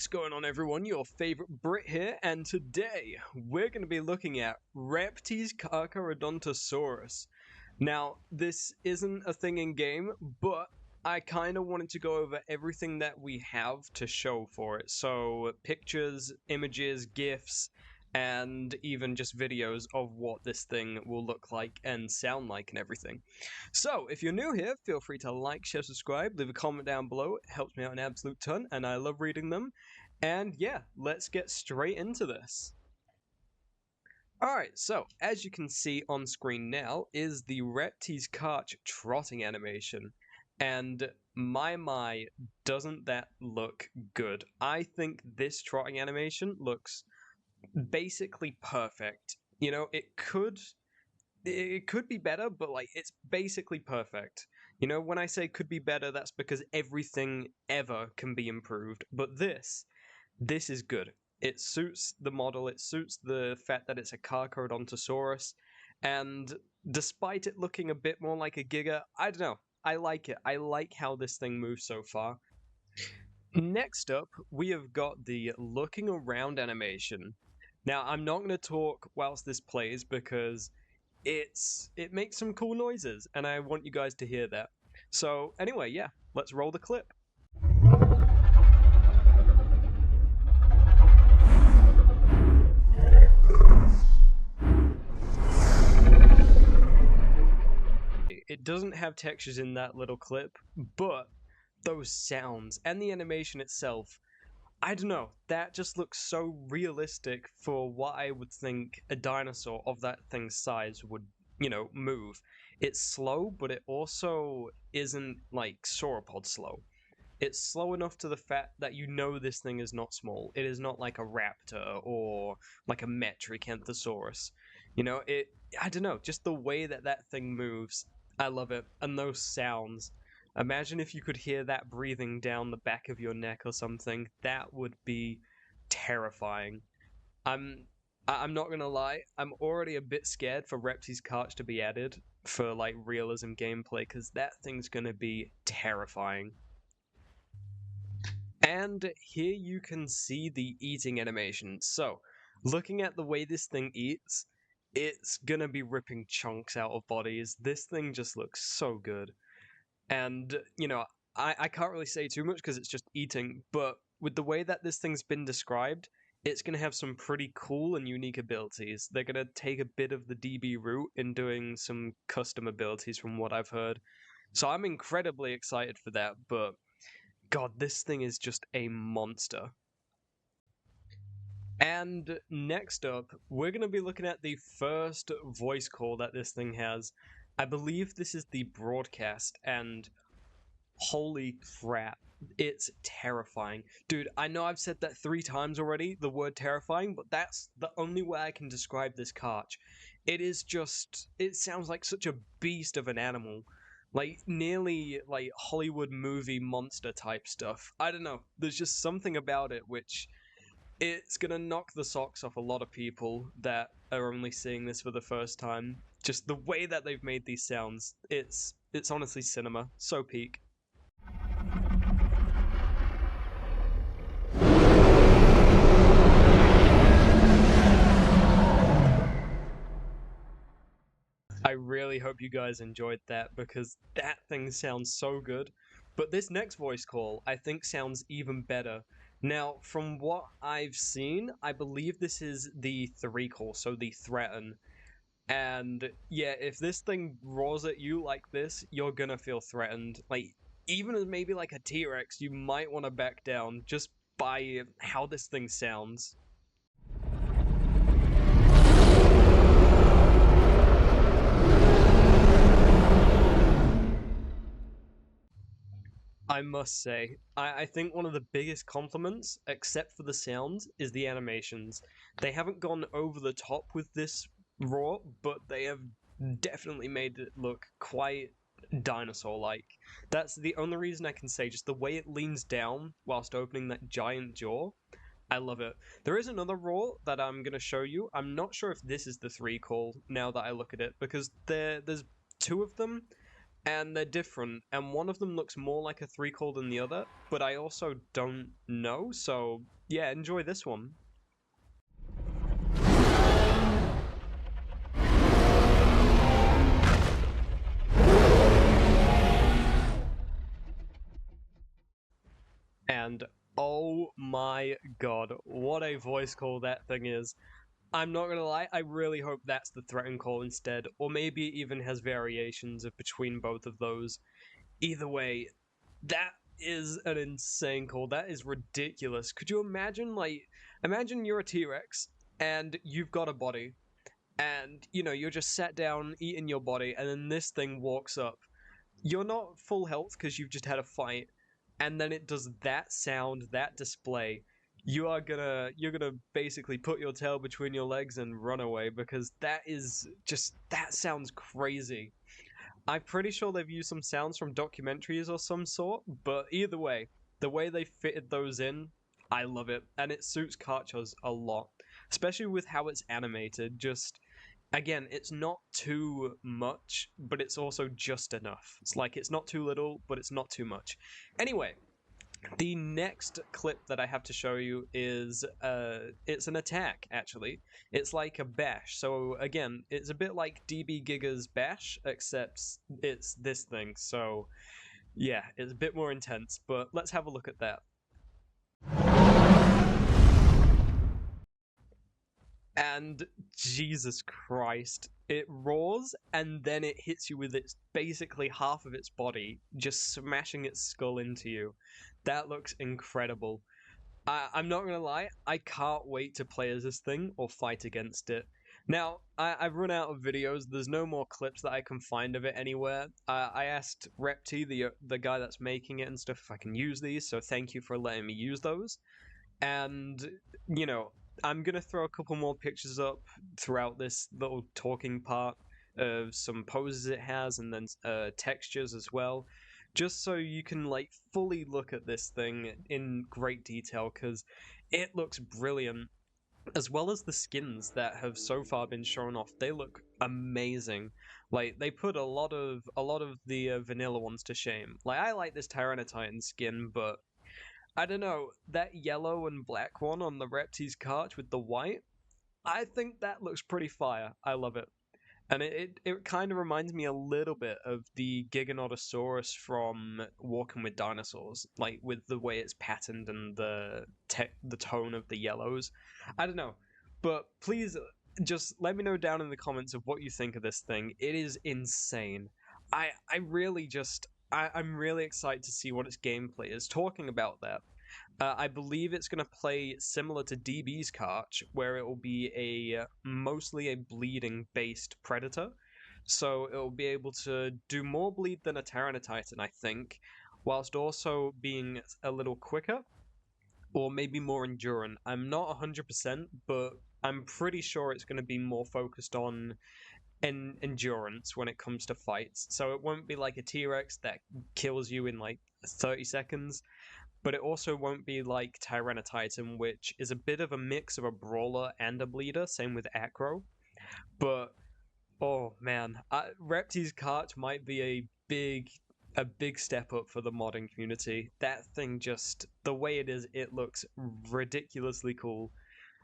What's going on, everyone? Your favorite Brit here, and today we're going to be looking at REPTIS carcharodontosaurus. Now, this isn't a thing in game, but I kind of wanted to go over everything that we have to show for it. So, pictures, images, GIFs, and even just videos of what this thing will look like and sound like and everything. So, if you're new here, feel free to like, share, subscribe, leave a comment down below. It helps me out an absolute ton, and I love reading them. And yeah, let's get straight into this. Alright, so as you can see on screen now is the REPTIS CARCH trotting animation. And my, doesn't that look good? I think this trotting animation looks basically perfect. You know, it could be better, but like it's basically perfect. You know, when I say could be better, that's because everything ever can be improved. But this is good. It suits the model, it suits the fact that it's a carcharodontosaurus, and despite it looking a bit more like a giga, I don't know, I like it. I like how this thing moves so far. Next up, we have got the looking around animation. Now, I'm not going to talk whilst this plays because it makes some cool noises, and I want you guys to hear that. So anyway, yeah, let's roll the clip. It doesn't have textures in that little clip, but those sounds and the animation itself, I don't know, that just looks so realistic for what I would think a dinosaur of that thing's size would, you know, move. It's slow, but it also isn't like sauropod slow. It's slow enough to the fact that you know this thing is not small. It is not like a raptor or like a metriacanthosaurus. You know, I don't know, just the way that that thing moves, I love it. And those sounds. Imagine if you could hear that breathing down the back of your neck or something. That would be terrifying. I'm not gonna lie, I'm already a bit scared for REPTIS CARCH to be added for like realism gameplay, because that thing's gonna be terrifying. And here you can see the eating animation. So, looking at the way this thing eats, it's gonna be ripping chunks out of bodies. This thing just looks so good. And, you know, I can't really say too much because it's just eating, but with the way that this thing's been described, it's going to have some pretty cool and unique abilities. They're going to take a bit of the DB route in doing some custom abilities from what I've heard. So I'm incredibly excited for that, but God, this thing is just a monster. And next up, we're going to be looking at the first voice call that this thing has. I believe this is the broadcast, and holy crap, it's terrifying. Dude, I know I've said that 3 times already, the word terrifying, but that's the only way I can describe this CARCH. It sounds like such a beast of an animal. Like, nearly, like, Hollywood movie monster type stuff. I don't know, there's just something about it which it's gonna knock the socks off a lot of people that are only seeing this for the first time. Just the way that they've made these sounds, it's honestly cinema. So peak. I really hope you guys enjoyed that because that thing sounds so good. But this next voice call, I think, sounds even better. Now, from what I've seen, I believe this is the 3 call, so the threaten. And yeah, if this thing roars at you like this, you're gonna feel threatened. Like, even as maybe like a T-Rex, you might want to back down just by how this thing sounds. I must say, I think one of the biggest compliments, except for the sounds, is the animations. They haven't gone over the top with this roar, but they have definitely made it look quite dinosaur-like. That's the only reason I can say, just the way it leans down whilst opening that giant jaw. I love it. There is another roar that I'm going to show you. I'm not sure if this is the 3 call now that I look at it, because there's 2 of them, and they're different, and one of them looks more like a 3-call than the other, but I also don't know, so yeah, enjoy this one. And oh my god, what a voice call that thing is. I'm not gonna lie, I really hope that's the threaten call instead, or maybe it even has variations of between both of those. Either way, that is an insane call. That is ridiculous. Could you imagine, like, imagine you're a T-Rex and you've got a body, and you're just sat down eating your body, and then this thing walks up. You're not full health because you've just had a fight, and then it does that sound, that display. You're gonna basically put your tail between your legs and run away, because that sounds crazy. I'm pretty sure they've used some sounds from documentaries or some sort, but either way, the way they fitted those in, I love it, and it suits Carchos a lot, especially with how it's animated. Just again, it's not too much, but it's also just enough. It's like it's not too little, but it's not too much. Anyway, the next clip that I have to show you is it's an attack, actually. It's like a bash. So again, it's a bit like DB Giga's bash, except it's this thing. So yeah, it's a bit more intense, but let's have a look at that. And Jesus Christ, it roars and then it hits you with its basically half of its body, just smashing its skull into you. That looks incredible. I'm not gonna lie, I can't wait to play as this thing or fight against it. Now, I've run out of videos. There's no more clips that I can find of it anywhere. I asked Repti, the guy that's making it and stuff, if I can use these, so thank you for letting me use those. And, you know, I'm going to throw a couple more pictures up throughout this little talking part of some poses it has, and then textures as well, just so you can like fully look at this thing in great detail, because it looks brilliant, as well as the skins that have so far been shown off. They look amazing. Like, they put a lot of the vanilla ones to shame. Like, I like this Tyranititan skin, but I don't know, that yellow and black one on the REPTIS CARCH with the white, I think that looks pretty fire. I love it. And it kind of reminds me a little bit of the Giganotosaurus from Walking with Dinosaurs, like with the way it's patterned and the tone of the yellows. I don't know, but please just let me know down in the comments of what you think of this thing. It is insane. I really just I'm really excited to see what its gameplay is. Talking about that, I believe it's going to play similar to DB's CARCH, where it will be mostly a bleeding based predator. So it will be able to do more bleed than a Tyranititan, I think, whilst also being a little quicker, or maybe more endurant. I'm not 100%, but I'm pretty sure it's going to be more focused on endurance when it comes to fights. So it won't be like a T-Rex that kills you in like 30 seconds, but it also won't be like Tyranititan, which is a bit of a mix of a brawler and a bleeder. Same with Acro. But oh man, Repti's CARCH might be a big step up for the modding community. That thing, just the way it is, it looks ridiculously cool.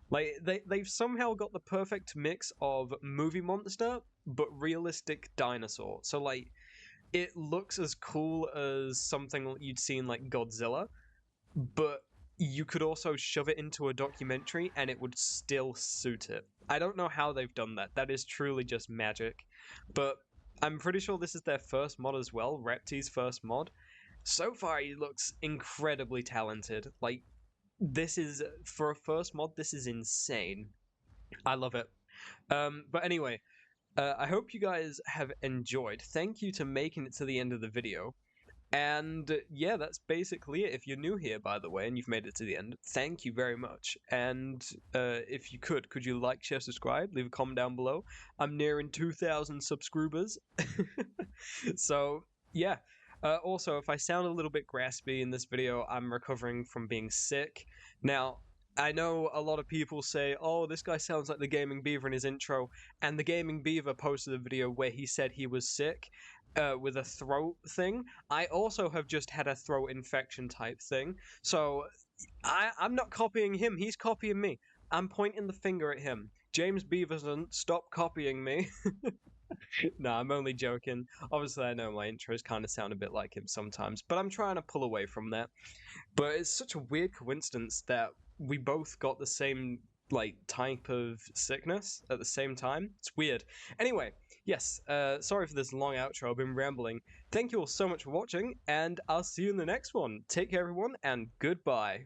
Like they've somehow got the perfect mix of movie monster but realistic dinosaur. So like it looks as cool as something you'd see in like Godzilla, but you could also shove it into a documentary and it would still suit it. I don't know how they've done that. That is truly just magic. But I'm pretty sure this is their first mod as well, Repti's first mod. So far, he looks incredibly talented. Like, this is, for a first mod, this is insane. I love it. But anyway, I hope you guys have enjoyed. Thank you to making it to the end of the video. And yeah, that's basically it. If you're new here, by the way, and you've made it to the end, thank you very much. And if you could you like, share, subscribe, leave a comment down below. I'm nearing 2,000 subscribers. So yeah. Also, if I sound a little bit graspy in this video, I'm recovering from being sick. Now, I know a lot of people say, oh, this guy sounds like the Gaming Beaver in his intro, and the Gaming Beaver posted a video where he said he was sick with a throat thing. I also have just had a throat infection type thing, so I'm not copying him, he's copying me. I'm pointing the finger at him. James Beaverson, stop copying me. No, I'm only joking. Obviously, I know my intros kind of sound a bit like him sometimes, but I'm trying to pull away from that. But it's such a weird coincidence that we both got the same like type of sickness at the same time. It's weird. Anyway, yes, sorry for this long outro. I've been rambling. Thank you all so much for watching, and I'll see you in the next one. Take care, everyone, and goodbye.